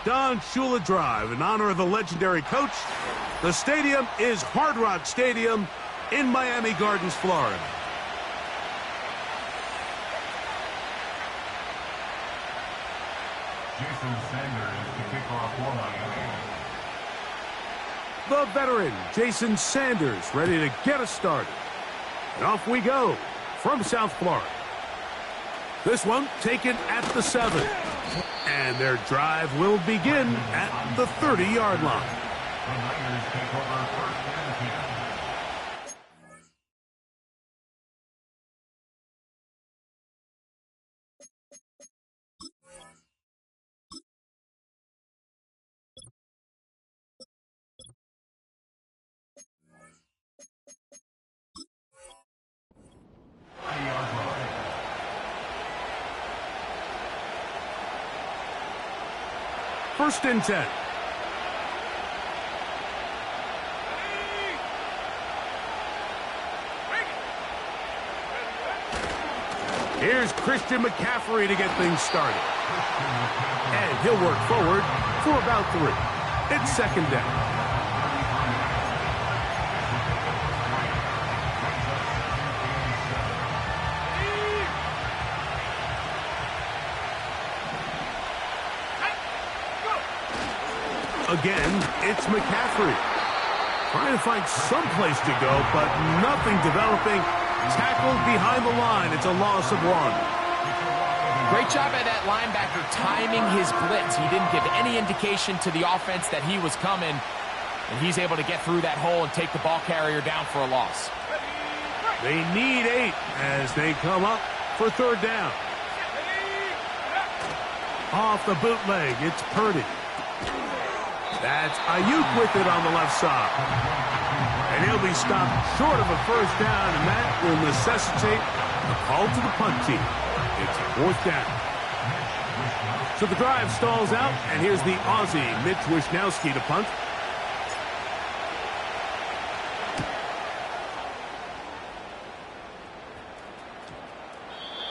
Don Shula Drive in honor of the legendary coach. The stadium is Hard Rock Stadium in Miami Gardens, Florida. Jason Sanders to kick off for Miami. The veteran, Jason Sanders, ready to get us started. And off we go from South Florida. This one taken at the 7. And their drive will begin at the 30-yard line. The Niners take over first and 10. First and 10. Here's Christian McCaffrey to get things started. And he'll work forward for about 3. It's second down. Again, it's McCaffrey. Trying to find some place to go, but nothing developing. Tackled behind the line. It's a loss of 1. Great job by that linebacker timing his blitz. He didn't give any indication to the offense that he was coming, and he's able to get through that hole and take the ball carrier down for a loss. They need 8 as they come up for third down. Off the bootleg, it's Purdy. That's Ayuk with it on the left side. And he'll be stopped short of a first down, and that will necessitate a call to the punt team. It's 4th down. So the drive stalls out, and here's the Aussie, Mitch Wishnowsky, to punt.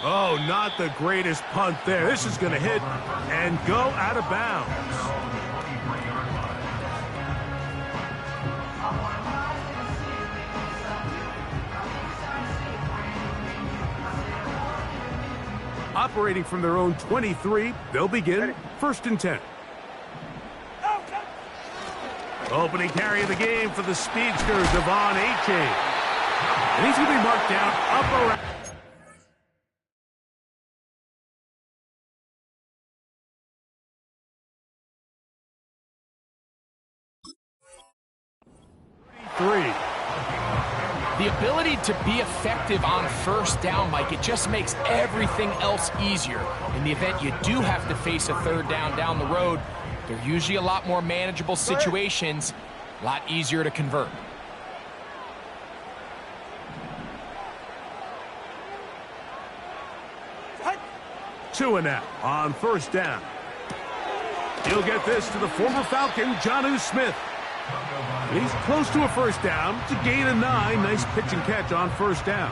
Oh, not the greatest punt there. This is going to hit and go out of bounds. Operating from their own 23, they'll begin first and 10. Opening carry of the game for the speedster, Devon Achane. And he's going to be marked down up around. The ability to be effective on first down, Mike, it just makes everything else easier. In the event you do have to face a third down the road, they're usually a lot more manageable situations, a lot easier to convert. Two and out on first down. He'll get this to the former Falcon, Jonnu Smith. And he's close to a first down to gain a 9. Nice pitch and catch on first down.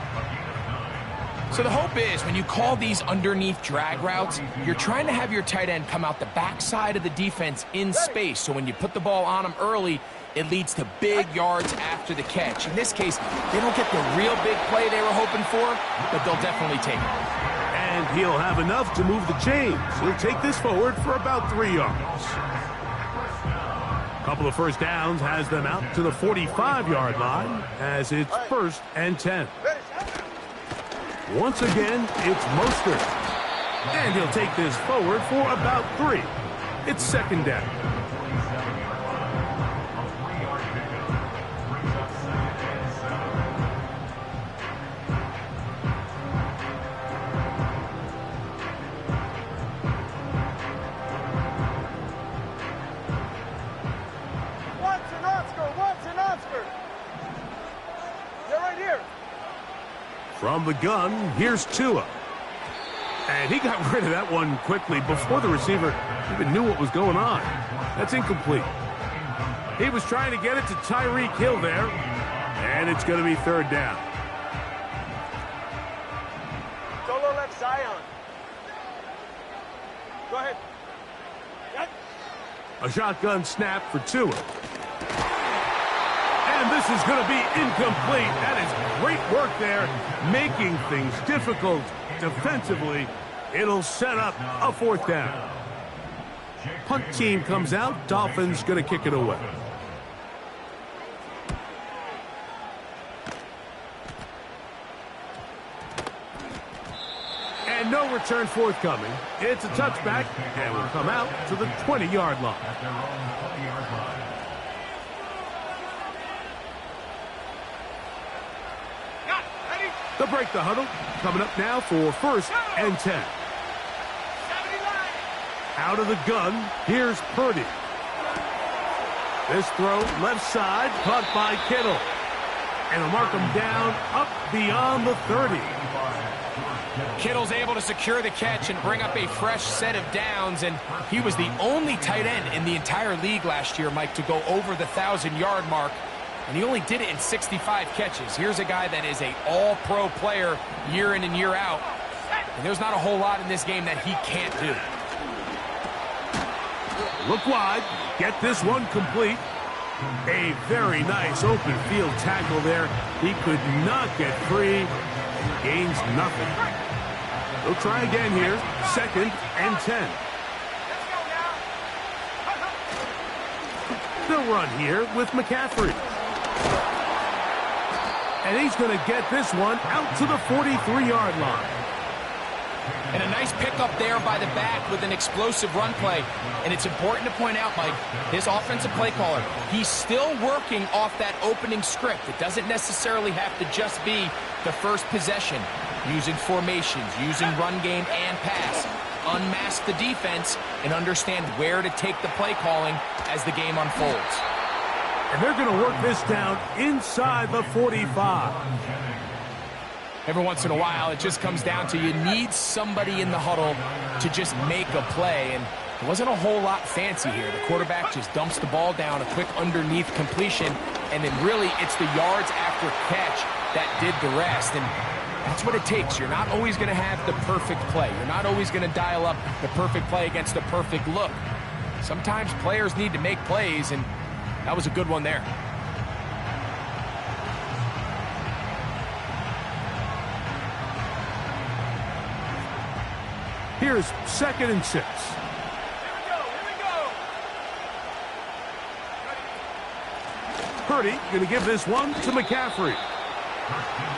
So the hope is when you call these underneath drag routes, you're trying to have your tight end come out the backside of the defense in space. So when you put the ball on him early, it leads to big yards after the catch. In this case, they don't get the real big play they were hoping for, but they'll definitely take it. And he'll have enough to move the chains. He'll take this forward for about 3 yards. Couple of first downs has them out to the 45-yard line as it's first and 10. Once again, it's Mostert. And he'll take this forward for about 3. It's second down. From the gun, here's Tua. And he got rid of that one quickly before the receiver even knew what was going on. That's incomplete. He was trying to get it to Tyreek Hill there, and it's going to be third down. Solo left Zion. Go ahead. A shotgun snap for Tua. And this is going to be incomplete. That is great work there, making things difficult defensively. It'll set up a fourth down. Punt team comes out. Dolphins going to kick it away. And no return forthcoming. It's a touchback, and will come out to the 20-yard line. At their own 20-yard line. They'll break the huddle. Coming up now for 1st and 10. Out of the gun, here's Purdy. This throw left side, caught by Kittle. And he'll mark him down up beyond the 30. Kittle's able to secure the catch and bring up a fresh set of downs, and he was the only tight end in the entire league last year, Mike, to go over the 1,000-yard mark, and he only did it in 65 catches. Here's a guy that is an all-pro player year in and year out, and there's not a whole lot in this game that he can't do. Look wide, get this one complete. A very nice open field tackle there. He could not get free. Gains nothing. They'll try again here. 2nd and 10. They'll run here with McCaffrey. And he's going to get this one out to the 43-yard line. And a nice pickup there by the back with an explosive run play. And it's important to point out, Mike, this offensive play caller, he's still working off that opening script. It doesn't necessarily have to just be the first possession. Using formations, using run game and pass. Unmask the defense and understand where to take the play calling as the game unfolds. And they're going to work this down inside the 45. Every once in a while, it just comes down to you need somebody in the huddle to just make a play, and there wasn't a whole lot fancy here. The quarterback just dumps the ball down, a quick underneath completion, and then really it's the yards after catch that did the rest, and that's what it takes. You're not always going to have the perfect play. You're not always going to dial up the perfect play against the perfect look. Sometimes players need to make plays, and that was a good one there. Here's 2nd and 6. Purdy going to give this one to McCaffrey.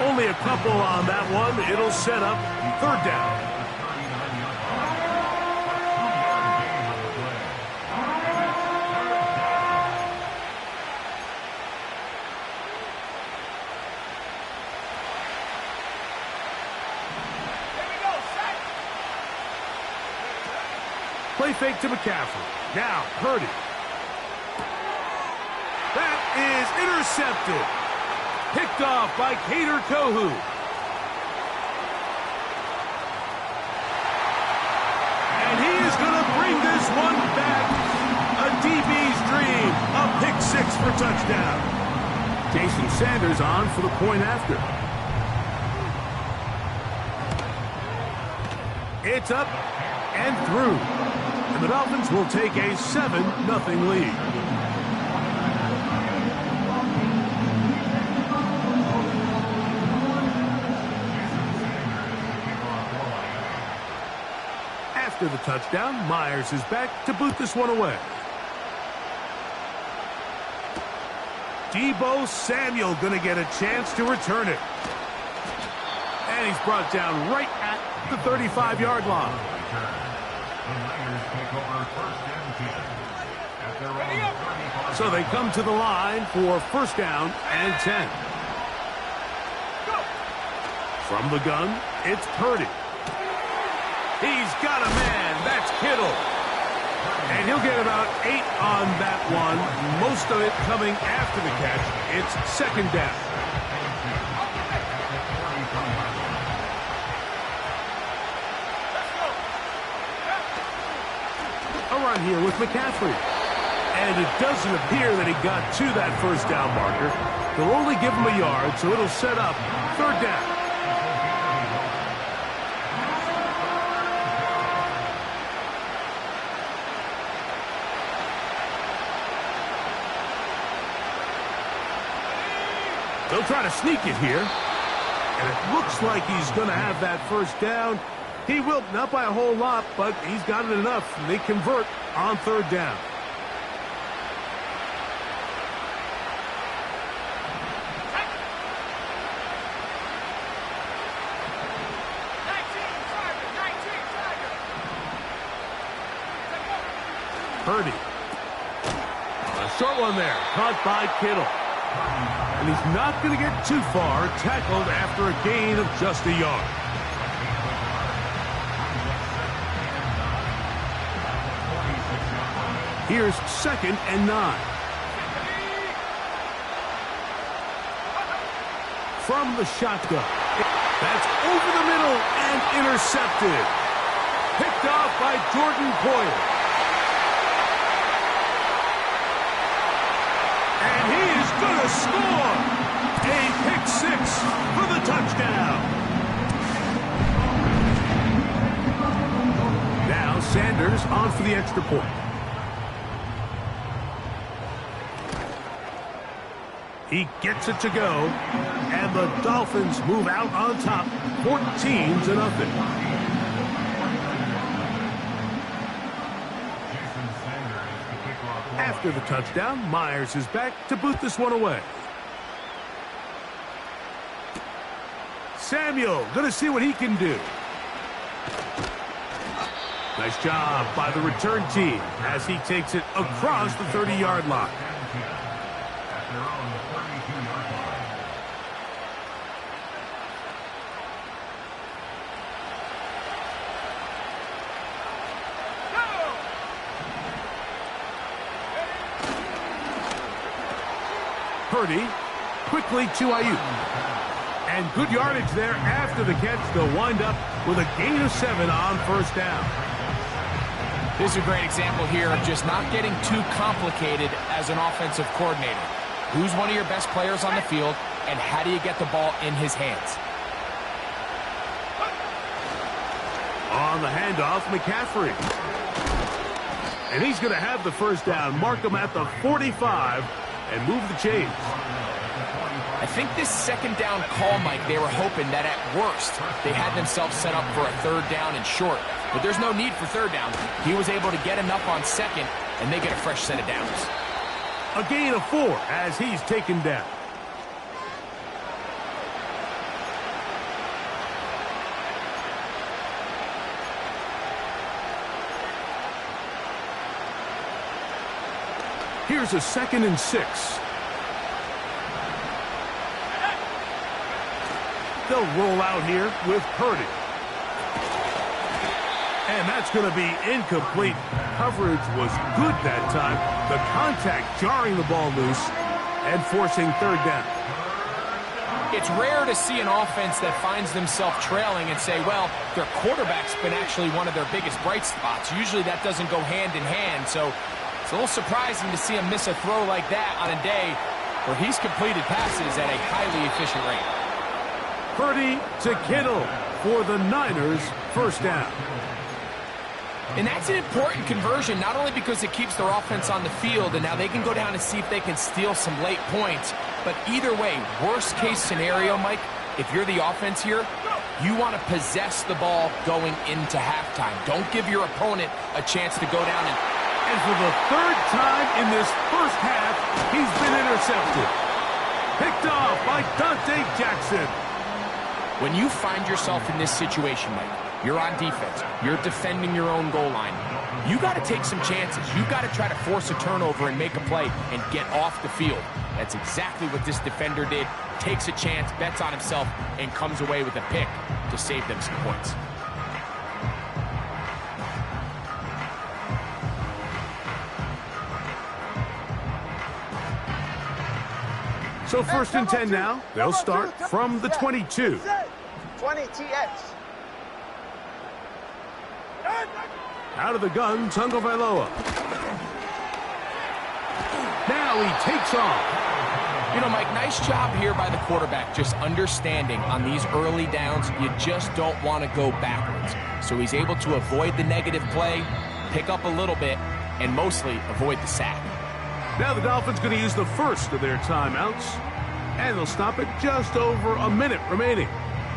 Only a couple on that one. It'll set up 3rd down. Play fake to McCaffrey. Now, Purdy. That is intercepted. Picked off by Kader Kohou. And he is going to bring this one back. A DB's dream. A pick 6 for touchdown. Jason Sanders on for the point after. It's up and through. And the Dolphins will take a 7-0 lead. After the touchdown, Myers is back to boot this one away. Deebo Samuel going to get a chance to return it. And he's brought down right at the 35-yard line. So they come to the line for 1st down and 10. From the gun, it's Purdy. He's got a man. That's Kittle. And he'll get about 8 on that one. Most of it coming after the catch. It's 2nd down. A run here with McCaffrey. And it doesn't appear that he got to that 1st down marker. They'll only give him a yard, so it'll set up 3rd down. They'll try to sneak it here. And it looks like he's going to have that first down. He will, not by a whole lot, but he's got it enough. And they convert on third down. Purdy. A short one there, caught by Kittle. And he's not going to get too far, tackled after a gain of just a yard. Here's 2nd and 9. From the shotgun. That's over the middle and intercepted. Picked off by Jordan Poyer. And he is going to score. A pick-6 for the touchdown. Now Sanders on for the extra point. He gets it to go, and the Dolphins move out on top, 14-0. After the touchdown, Myers is back to boot this one away. Samuel going to see what he can do. Nice job by the return team as he takes it across the 30-yard line. Purdy quickly to Ayuk. And good yardage there after the catch. They'll wind up with a gain of 7 on first down. This is a great example here of just not getting too complicated as an offensive coordinator. Who's one of your best players on the field, and how do you get the ball in his hands? On the handoff, McCaffrey. And he's going to have the first down. Mark him at the 45 and move the chains. I think this second down call, Mike, they were hoping that at worst they had themselves set up for a third down and short. But there's no need for third down. He was able to get enough on second, and they get a fresh set of downs. A gain of 4 as he's taken down. Here's a 2nd and 6. They'll roll out here with Purdy. And that's going to be incomplete. Coverage was good that time. The contact jarring the ball loose and forcing third down. It's rare to see an offense that finds themselves trailing and say, well, their quarterback's been actually one of their biggest bright spots. Usually that doesn't go hand in hand, so it's a little surprising to see him miss a throw like that on a day where he's completed passes at a highly efficient rate. Purdy to Kittle for the Niners, first down. And that's an important conversion, not only because it keeps their offense on the field, and now they can go down and see if they can steal some late points, but either way, worst case scenario, Mike, if you're the offense here, you want to possess the ball going into halftime. Don't give your opponent a chance to go down and for the third time in this first half, he's been intercepted. Picked off by Dante Jackson. When you find yourself in this situation, Mike, you're on defense, you're defending your own goal line, you got to take some chances. You got to try to force a turnover and make a play and get off the field. That's exactly what this defender did. Takes a chance, bets on himself, and comes away with a pick to save them some points. So 1st and 10 now. They'll start from the 22. 20 TX. Out of the gun, Tagovailoa. Now he takes off. You know, Mike, nice job here by the quarterback, just understanding on these early downs, you just don't want to go backwards. So he's able to avoid the negative play, pick up a little bit, and mostly avoid the sack. Now the Dolphins going to use the first of their timeouts. And they'll stop it just over a minute remaining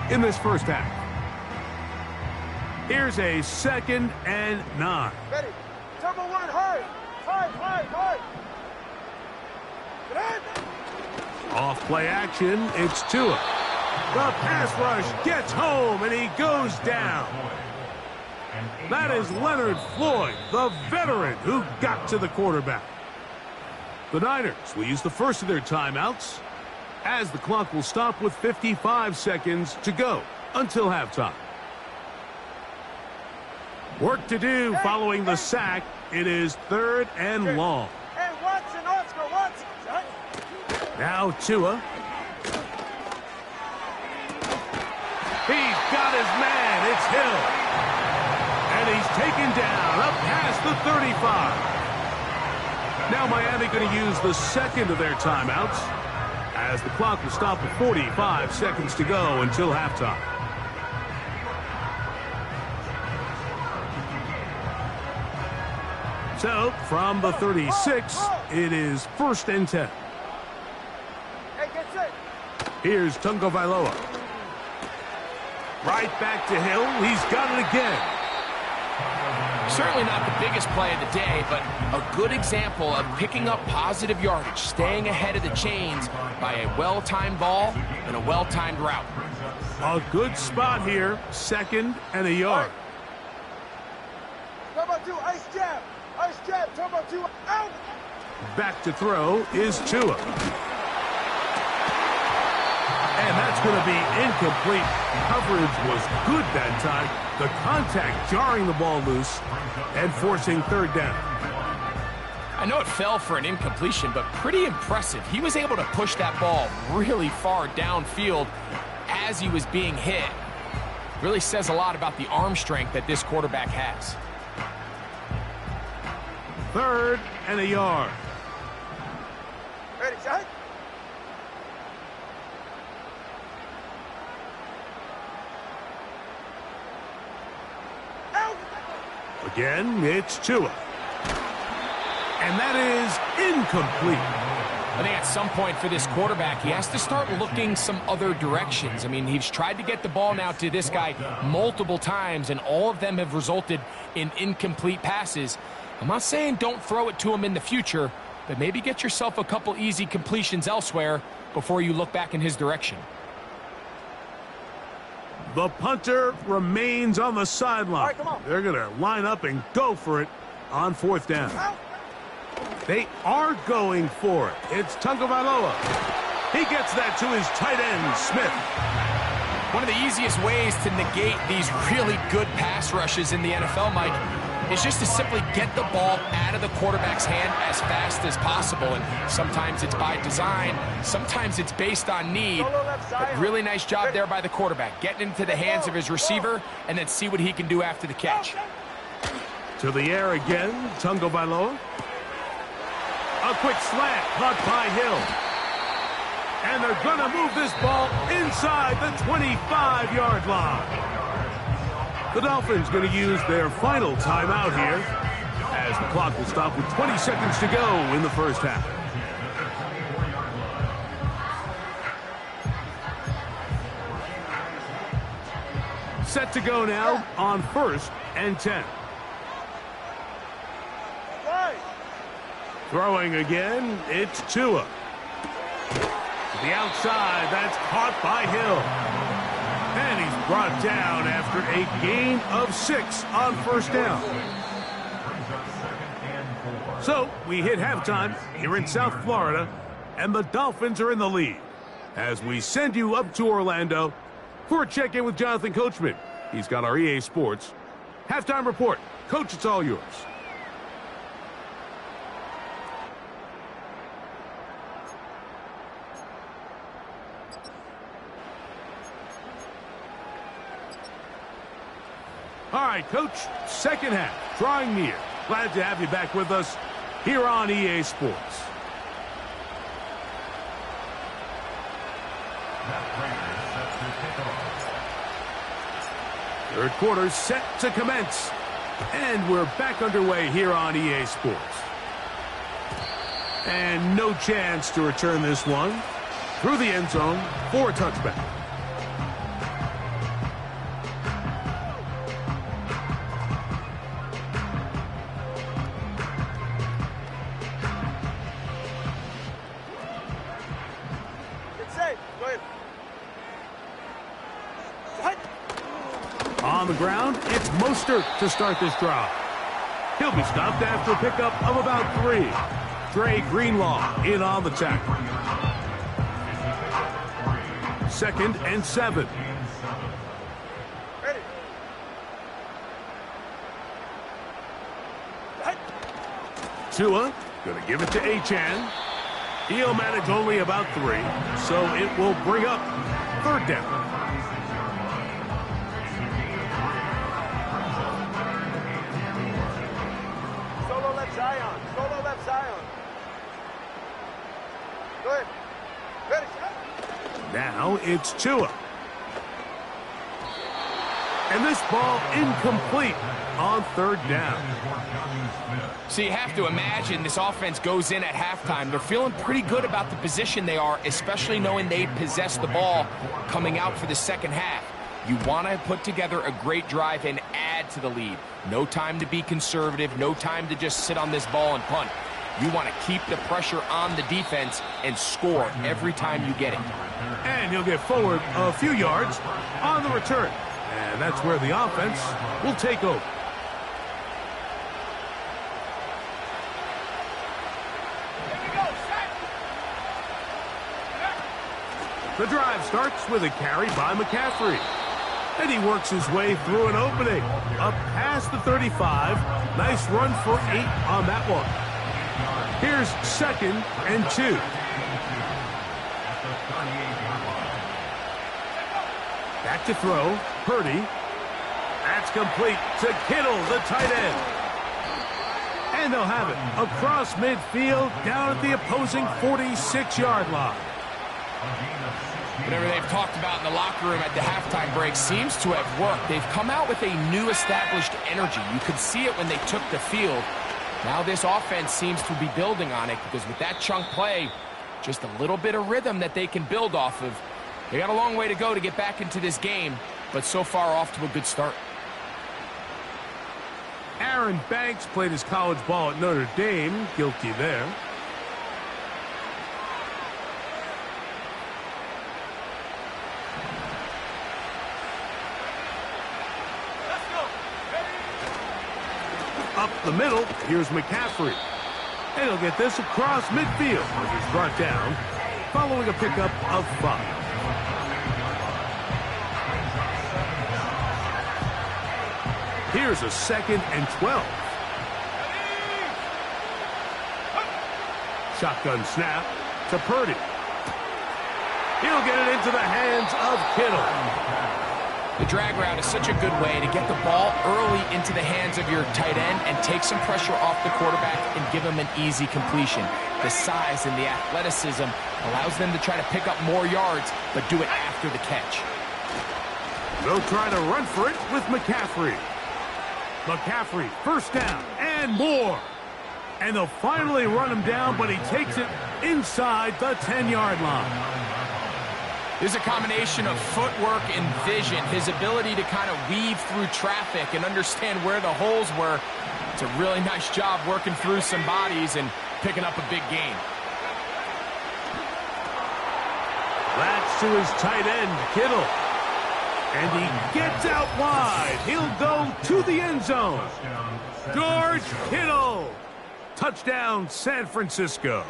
in this first half. Here's a 2nd and 9. Ready. Turbo 1, hurry. Hurry. Get in. Off play action, it's Tua. The pass rush gets home, and he goes down. That is Leonard Floyd, the veteran who got to the quarterback. The Niners will use the first of their timeouts as the clock will stop with 55 seconds to go until halftime. Work to do following the sack. It is 3rd and long. Hey, Watson, Oscar, Watson. Now Tua. He's got his man. It's Hill. And he's taken down up past the 35. Now Miami going to use the second of their timeouts as the clock will stop with 45 seconds to go until halftime. So, from the 36, it is 1st and 10. Hey, get set. Here's Tagovailoa. Right back to Hill. He's got it again. Certainly not the biggest play of the day, but a good example of picking up positive yardage, staying ahead of the chains by a well-timed ball and a well-timed route. A good spot here, 2nd and a yard. Turbo 2, ice jab. Ice jab, Turbo 2, out. Back to throw is Tua. And that's going to be incomplete. Coverage was good that time. The contact jarring the ball loose and forcing 3rd down. I know it fell for an incompletion, but pretty impressive. He was able to push that ball really far downfield as he was being hit. Really says a lot about the arm strength that this quarterback has. 3rd and a yard. Ready, shot. Again, it's Tua. And that is incomplete. I think at some point for this quarterback, he has to start looking some other directions. I mean, he's tried to get the ball now to this guy multiple times, and all of them have resulted in incomplete passes. I'm not saying don't throw it to him in the future, but maybe get yourself a couple easy completions elsewhere before you look back in his direction. The punter remains on the sideline. All right, come on. They're going to line up and go for it on 4th down. Out. They are going for it. It's Tagovailoa. He gets that to his tight end, Smith. One of the easiest ways to negate these really good pass rushes in the NFL, Mike, is just to simply get the ball out of the quarterback's hand as fast as possible. And sometimes it's by design, sometimes it's based on need. But really nice job there by the quarterback, getting into the hands of his receiver and then see what he can do after the catch. To the air again, Tagovailoa. A quick slant caught by Hill. And they're going to move this ball inside the 25-yard line. The Dolphins going to use their final timeout here as the clock will stop with 20 seconds to go in the first half. Set to go now on 1st and 10. Right. Throwing again, it's Tua. To the outside, that's caught by Hill. And he's brought down after a gain of 6 on 1st down. So we hit halftime here in South Florida, and the Dolphins are in the lead as we send you up to Orlando for a check-in with Jonathan Coachman. He's got our EA Sports halftime report. Coach, it's all yours. All right, Coach, second half, drawing near. Glad to have you back with us here on EA Sports. Third quarter set to commence. And we're back underway here on EA Sports. And no chance to return this one. through the end zone for a touchback. It's safe. Go ahead. On the ground, it's Mostert to start this drive. He'll be stopped after a pickup of about 3. Dre Greenlaw in on the tackle. 2nd and 7. Ready. Tua gonna give it to Achane. He'll manage only about 3, so it will bring up 3rd down. Solo left Zion. Solo left Zion. Go ahead. Ready. Now it's Tua. And this ball incomplete on 3rd down. So you have to imagine this offense goes in at halftime. They're feeling pretty good about the position they are, especially knowing they possess the ball coming out for the second half. You want to put together a great drive and add to the lead. No time to be conservative, no time to just sit on this ball and punt. You want to keep the pressure on the defense and score every time you get it. And he'll get forward a few yards on the return. And that's where the offense will take over. The drive starts with a carry by McCaffrey. And he works his way through an opening. Up past the 35. Nice run for 8 on that one. Here's 2nd and 2. Back to throw. Purdy. That's complete to Kittle, the tight end. And they'll have it across midfield down at the opposing 46-yard line. Whatever they've talked about in the locker room at the halftime break seems to have worked. They've come out with a new established energy. You could see it when they took the field. Now this offense seems to be building on it because with that chunk play, just a little bit of rhythm that they can build off of. They got a long way to go to get back into this game, but so far off to a good start. Aaron Banks played his college ball at Notre Dame. Guilty there. Up the middle, here's McCaffrey. And he'll get this across midfield as he's brought down following a pickup of 5. Here's a 2nd and 12. Shotgun snap to Purdy. He'll get it into the hands of Kittle. The drag route is such a good way to get the ball early into the hands of your tight end and take some pressure off the quarterback and give him an easy completion. The size and the athleticism allows them to try to pick up more yards, but do it after the catch. They'll try to run for it with McCaffrey. McCaffrey, 1st down and more. And they'll finally run him down, but he takes it inside the 10-yard line. There's a combination of footwork and vision, his ability to kind of weave through traffic and understand where the holes were. It's a really nice job working through some bodies and picking up a big gain. That's to his tight end, Kittle. And he gets out wide. He'll go to the end zone. George Kittle. Touchdown, San Francisco.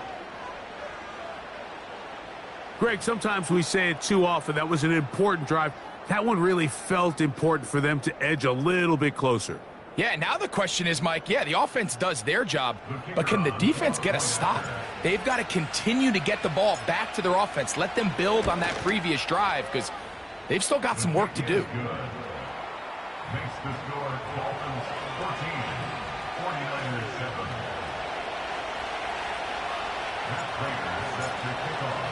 Greg, sometimes we say it too often. That was an important drive. That one really felt important for them to edge a little bit closer. Yeah, now the question is, Mike, yeah, the offense does their job, but can the defense get a stop? They've got to continue to get the ball back to their offense. Let them build on that previous drive because they've still got some work to do. Makes the score Dolphins 14, 49ers 7. Matt Prater set to kick off.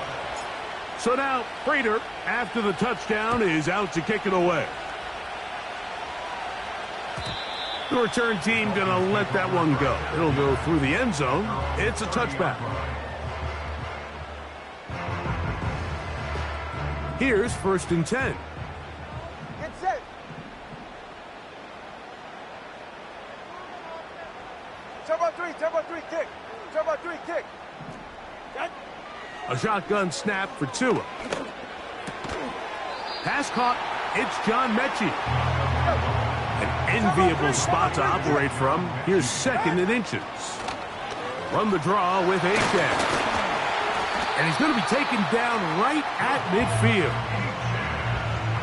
So now, Prater, after the touchdown, is out to kick it away. The return team going to let that one go. It'll go through the end zone. It's a touchback. Here's 1st and 10. Get set. Turbo 3, kick. Turbo 3, kick. Got A shotgun snap for Tua. Pass caught. It's John Mechie. An enviable spot to operate from. Here's 2nd and inches. Run the draw with Achane. And he's going to be taken down right at midfield.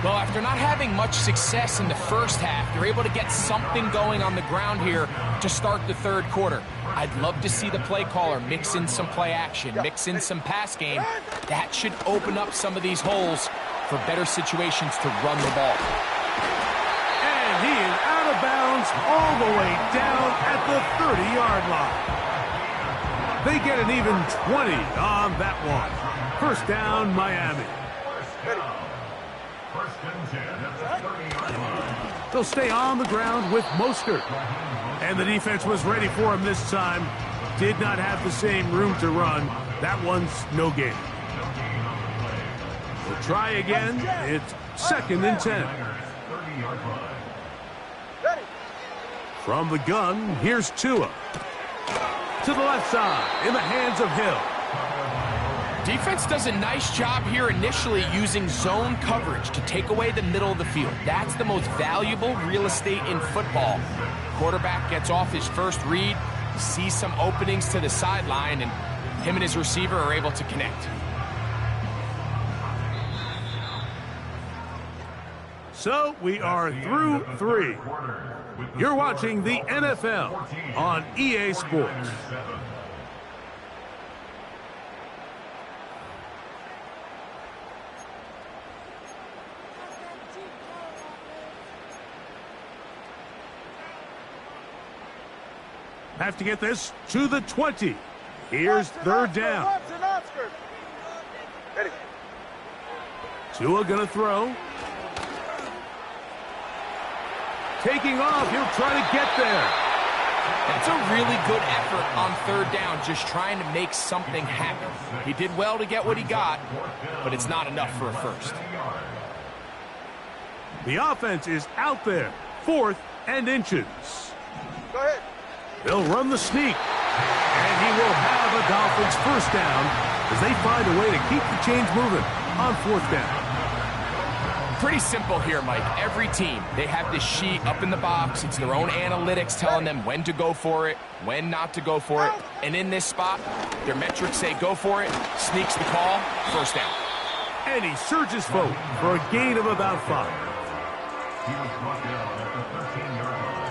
Well, after not having much success in the first half, they're able to get something going on the ground here to start the 3rd quarter. I'd love to see the play caller mix in some play action, mix in some pass game. That should open up some of these holes for better situations to run the ball. And he is out of bounds all the way down at the 30-yard line. They get an even 20 on that one. 1st down, Miami. First and 10 at the 30-yard line. They'll stay on the ground with Mostert. And the defense was ready for him this time. Did not have the same room to run. That one's no gain. We'll try again. It's 2nd and 10. 30-yard line. ready. From the gun, here's Tua. To the left side, in the hands of Hill. Defense does a nice job here initially using zone coverage to take away the middle of the field. That's the most valuable real estate in football. Quarterback gets off his first read, sees some openings to the sideline, and him and his receiver are able to connect. So we are through 3. You're watching the NFL on EA Sports. Have to get this to the 20. Here's 3rd down. Watson, Oscar. Ready. Tua gonna throw. Taking off, he'll try to get there. That's a really good effort on 3rd down, just trying to make something happen. He did well to get what he got, but it's not enough for a first. The offense is out there. 4th and inches. Go ahead. They'll run the sneak. And he will have a Dolphins 1st down as they find a way to keep the chains moving on 4th down. Pretty simple here, Mike. Every team, they have this sheet up in the box. It's their own analytics telling them when to go for it, when not to go for it. And in this spot, their metrics say go for it, sneaks the call, 1st down. And he surges forward for a gain of about 5. He was brought down at the 13-yard line.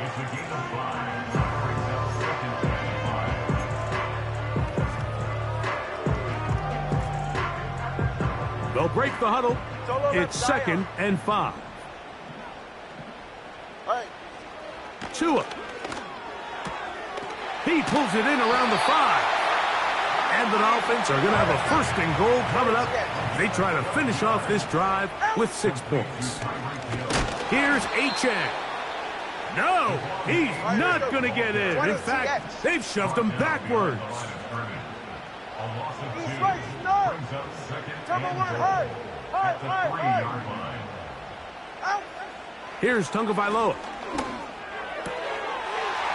It's a gain of 5. Brings up 2nd and 5. They'll break the huddle. It's 2nd and 5. All right. Tua. He pulls it in around the 5. And the Dolphins are going to have a 1st and goal coming up. They try to finish off this drive with 6 points. Here's Achane. No, he's not going to get in. In fact, they've shoved him backwards. A loss of 2. He's right, stop. Brings up 2nd Number and 1, goal high. High, at the high, 3-yard high. line. Out. Here's Tagovailoa.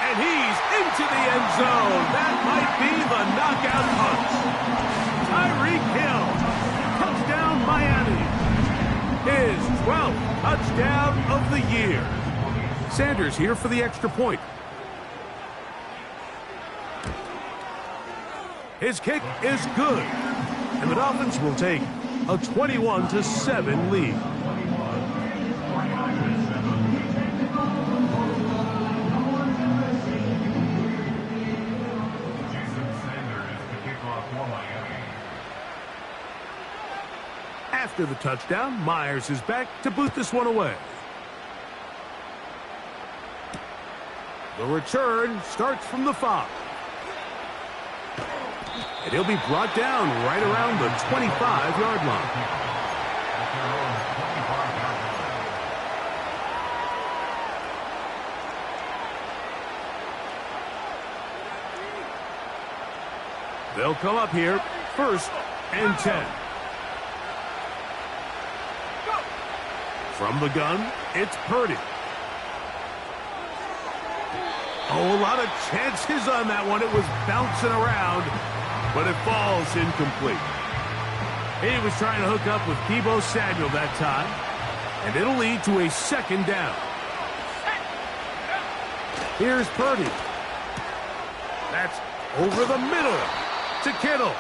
And he's into the end zone. That might be the knockout punch. Tyreek Hill. Touchdown, Miami. His 12th touchdown of the year. Sanders here for the extra point. His kick is good. And the Dolphins will take a 21-7 lead. After the touchdown, Myers is back to boot this one away. The return starts from the 5. And he'll be brought down right around the 25-yard line. They'll come up here 1st and 10. From the gun, it's Purdy. Oh, a lot of chances on that one. It was bouncing around, but it falls incomplete. He was trying to hook up with Deebo Samuel that time, and it'll lead to a second down. Here's Purdy. That's over the middle to Kittle.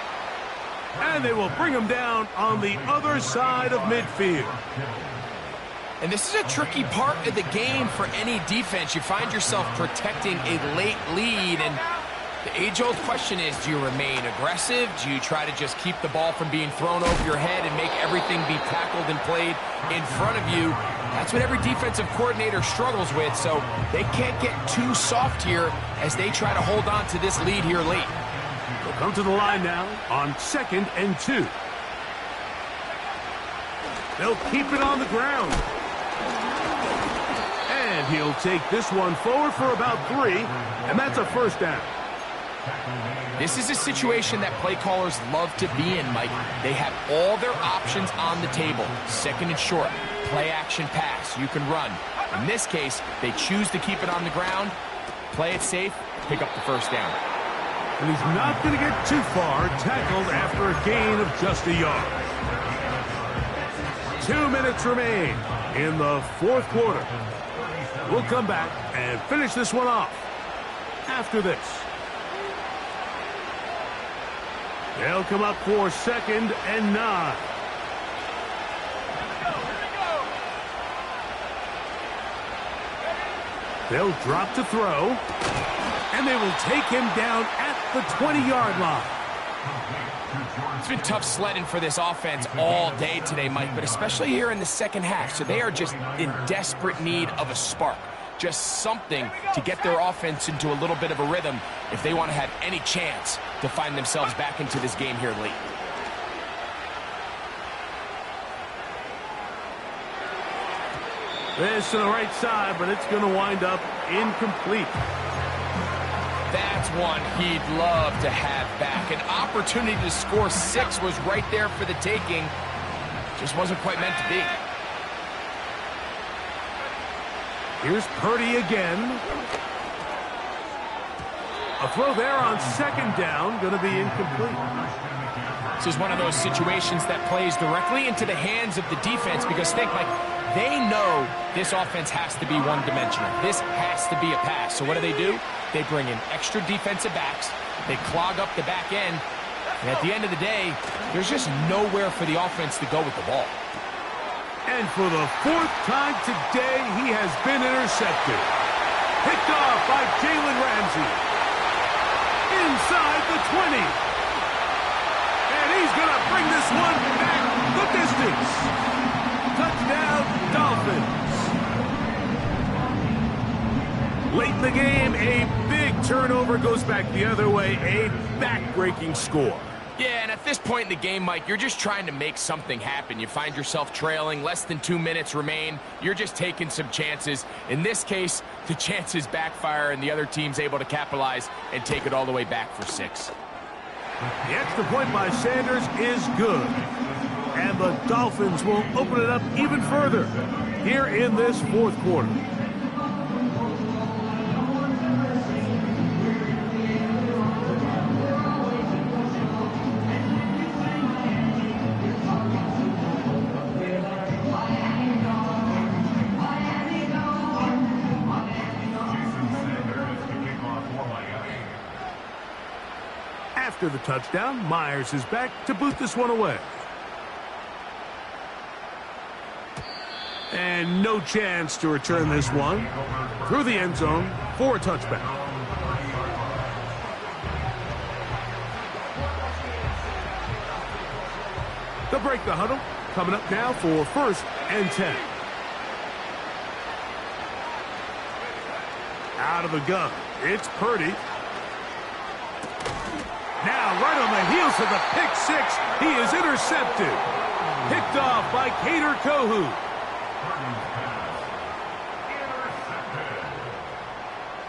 And they will bring him down on the other side of midfield. And this is a tricky part of the game for any defense. You find yourself protecting a late lead, and the age-old question is, do you remain aggressive? Do you try to just keep the ball from being thrown over your head and make everything be tackled and played in front of you? That's what every defensive coordinator struggles with, so they can't get too soft here as they try to hold on to this lead here late. They'll come to the line now on 2nd and 2. They'll keep it on the ground. And he'll take this one forward for about 3, and that's a first down. This is a situation that play callers love to be in, Mike. They have all their options on the table. 2nd and short, play action pass, you can run. In this case, they choose to keep it on the ground, play it safe, pick up the first down. And he's not going to get too far, tackled after a gain of just a yard. 2 minutes remain in the 4th quarter. We'll come back and finish this one off after this. They'll come up for 2nd and 9. They'll drop to throw, and they will take him down at the 20-yard line. It's been tough sledding for this offense all day today, Mike, but especially here in the second half. So they are just in desperate need of a spark, just something to get their offense into a little bit of a rhythm if they want to have any chance to find themselves back into this game here late. This to the right side, but it's going to wind up incomplete. That's one he'd love to have back. An opportunity to score 6 was right there for the taking. Just wasn't quite meant to be. Here's Purdy again. A throw there on 2nd down, going to be incomplete. This is one of those situations that plays directly into the hands of the defense because think, Mike, they know this offense has to be one-dimensional. This has to be a pass. So what do? They bring in extra defensive backs. They clog up the back end. And at the end of the day, there's just nowhere for the offense to go with the ball. And for the 4th time today, he has been intercepted. Picked off by Jalen Ramsey. Inside the 20. And he's going to bring this one back the distance. Touchdown, Dolphins. Late in the game, a big turnover goes back the other way. A back-breaking score. Yeah, and at this point in the game, Mike, you're just trying to make something happen. You find yourself trailing, less than 2 minutes remain. You're just taking some chances. In this case, the chances backfire, and the other team's able to capitalize and take it all the way back for 6. The extra point by Sanders is good. And the Dolphins will open it up even further here in this 4th quarter. After the touchdown, Myers is back to boot this one away. And no chance to return this one through the end zone for a touchback. They'll break the huddle. Coming up now for 1st and 10. Out of the gun, it's Purdy. Now, right on the heels of the pick 6, he is intercepted. Picked off by Kader Kohou.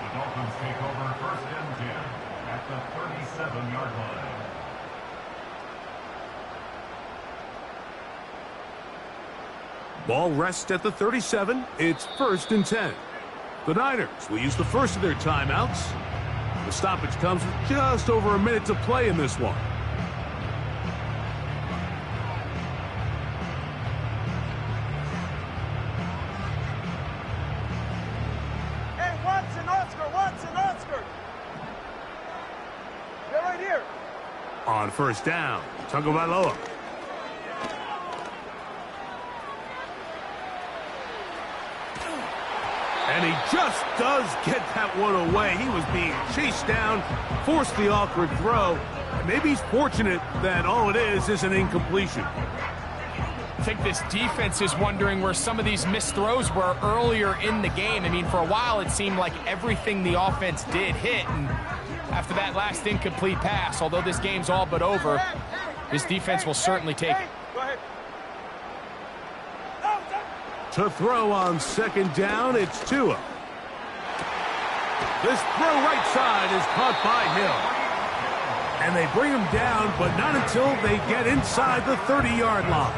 The Dolphins take over 1st and 10 at the 37-yard line. Ball rests at the 37. It's 1st and 10. The Niners will use the first of their timeouts. The stoppage comes with just over a minute to play in this one. Hey, Watson, Oscar. They're right here. On 1st down, Tagovailoa. And he just does get that one away. He was being chased down, forced the awkward throw. Maybe he's fortunate that all it is an incompletion. I think this defense is wondering where some of these missed throws were earlier in the game. I mean, for a while it seemed like everything the offense did hit, and after that last incomplete pass, although this game's all but over, this defense will certainly take it. Go ahead. To throw on 2nd down, it's Tua. This throw right side is caught by Hill. And they bring him down, but not until they get inside the 30-yard line.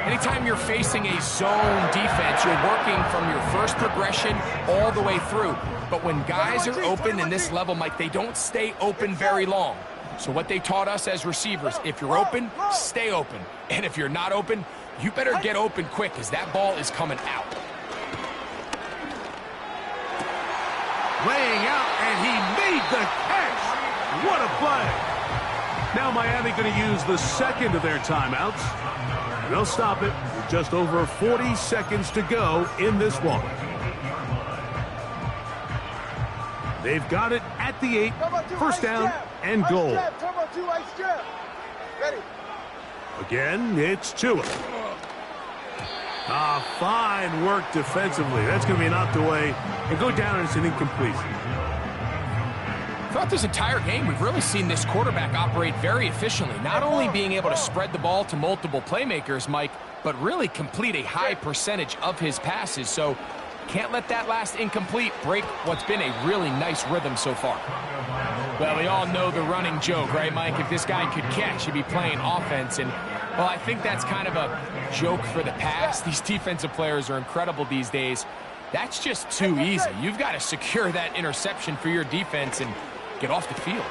Anytime you're facing a zone defense, you're working from your first progression all the way through. But when guys are open in this level, Mike, they don't stay open very long. So what they taught us as receivers, if you're open, stay open. And if you're not open, you better get open quick, because that ball is coming out. Laying out, and he made the catch. What a play. Now Miami going to use the second of their timeouts. And they'll stop it with just over 40 seconds to go in this one. They've got it at the 8, 1st down and goal. Ready. Again, it's Tua. Fine work defensively. That's going to be knocked away and go down as an incompletion. Throughout this entire game, we've really seen this quarterback operate very efficiently, not only being able to spread the ball to multiple playmakers, Mike, but really complete a high percentage of his passes. So can't let that last incomplete break what's been a really nice rhythm so far. Well, we all know the running joke, right, Mike? If this guy could catch, he'd be playing offense. And, well, I think that's kind of a joke for the past. These defensive players are incredible these days. That's just too easy. You've got to secure that interception for your defense and get off the field.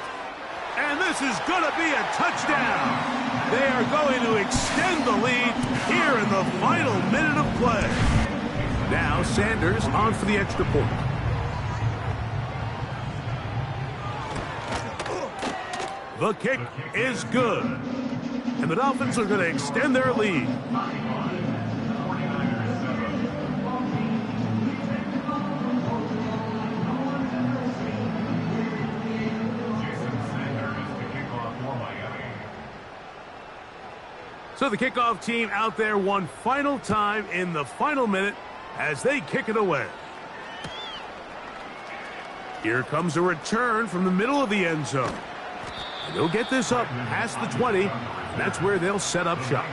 And this is going to be a touchdown. They are going to extend the lead here in the final minute of play. Now Sanders on for the extra point. The kick is good. And the Dolphins are going to extend their lead. So the kickoff team out there one final time in the final minute as they kick it away. Here comes a return from the middle of the end zone. And they'll get this up past the 20, and that's where they'll set up shop.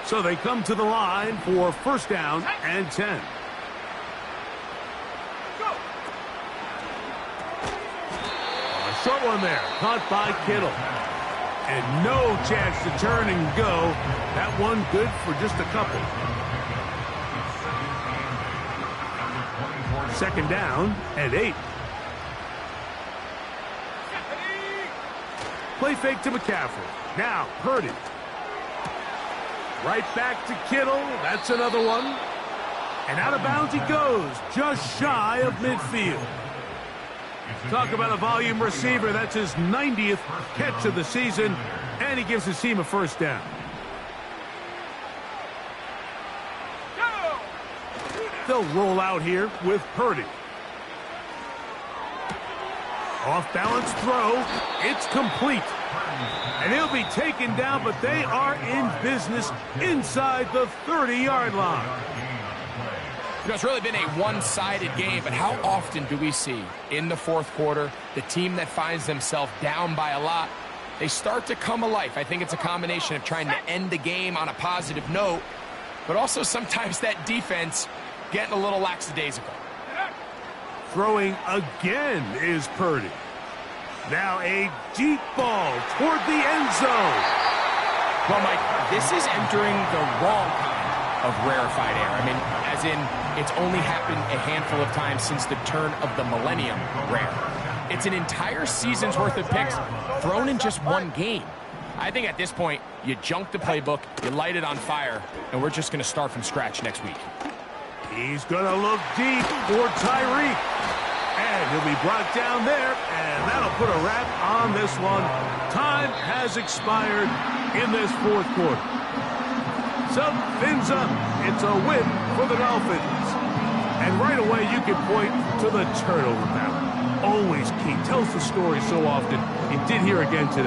So they come to the line for 1st down and 10. Short one there, caught by Kittle. And no chance to turn and go. That one good for just a couple. 2nd down and 8. Play fake to McCaffrey. Now Purdy. Right back to Kittle. That's another one. And out of bounds he goes, just shy of midfield. Talk about a volume receiver. That's his 90th catch of the season, and he gives his team a 1st down. They'll roll out here with Purdy. Off-balance throw. It's complete. And he'll be taken down, but they are in business inside the 30-yard line. You know, it's really been a one-sided game, but how often do we see in the 4th quarter the team that finds themselves down by a lot, they start to come alive? I think it's a combination of trying to end the game on a positive note, but also sometimes that defense getting a little lackadaisical. Throwing again is Purdy. Now a deep ball toward the end zone. Well, Mike, this is entering the wrong kind of rarefied air. I mean, as in, it's only happened a handful of times since the turn of the millennium rare. It's an entire season's worth of picks thrown in just one game. I think at this point, you junk the playbook, you light it on fire, and we're just going to start from scratch next week. He's going to look deep for Tyreek. And he'll be brought down there, and that'll put a wrap on this one. Time has expired in this fourth quarter. So, fins up. It's a win for the Dolphins. And right away, you can point to the turnover battle. Always key. Tells the story so often. You did here again today.